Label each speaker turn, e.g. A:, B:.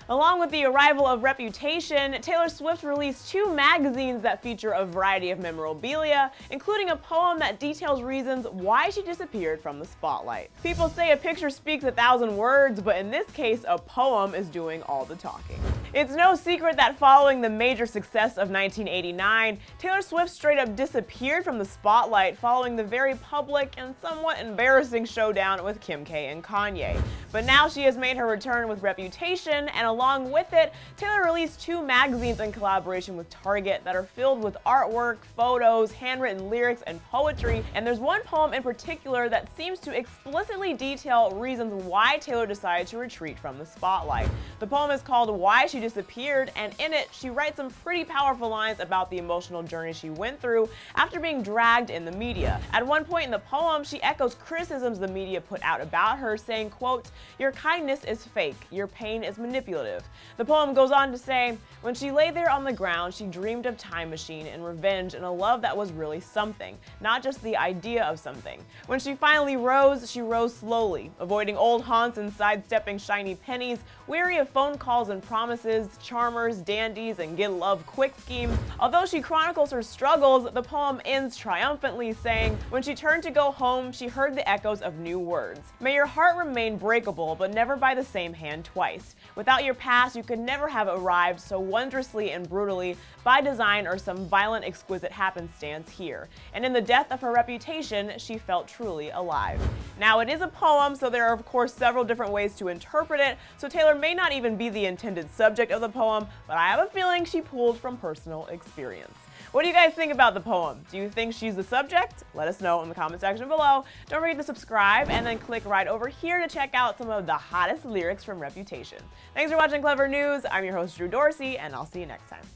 A: Along with the arrival of Reputation, Taylor Swift released 2 magazines that feature a variety of memorabilia, including a poem that details reasons why she disappeared from the spotlight. People say a picture speaks 1,000 words, but in this case, a poem is doing all the talking. It's no secret that following the major success of 1989, Taylor Swift straight up disappeared from the spotlight following the very public and somewhat embarrassing showdown with Kim K and Kanye. But now she has made her return with Reputation, and along with it, Taylor released 2 magazines in collaboration with Target that are filled with artwork, photos, handwritten lyrics, and poetry. And there's one poem in particular that seems to explicitly detail reasons why Taylor decided to retreat from the spotlight. The poem is called Why She Disappeared, and in it, she writes some pretty powerful lines about the emotional journey she went through after being dragged in the media. At one point in the poem, she echoes criticisms the media put out about her, saying, quote, "Your kindness is fake, your pain is manipulative." The poem goes on to say, "When she lay there on the ground, she dreamed of time machine and revenge and a love that was really something, not just the idea of something. When she finally rose, she rose slowly, avoiding old haunts and sidestepping shiny pennies, weary of phone calls and promises, charmers, dandies, and get love quick schemes." Although she chronicles her struggles, the poem ends triumphantly, saying, "When she turned to go home, she heard the echoes of new words. May your heart remain breakable, but never by the same hand twice. Without your past, you could never have arrived so wondrously and brutally by design or some violent, exquisite happenstance here. And in the death of her reputation, she felt truly alive." Now, it is a poem, so there are of course several different ways to interpret it, so Taylor may not even be the intended subject of the poem, but I have a feeling she pulled from personal experience. What do you guys think about the poem? Do you think she's the subject? Let us know in the comment section below. Don't forget to subscribe and then click right over here to check out some of the hottest lyrics from Reputation. Thanks for watching Clevver News. I'm your host, Drew Dorsey, and I'll see you next time.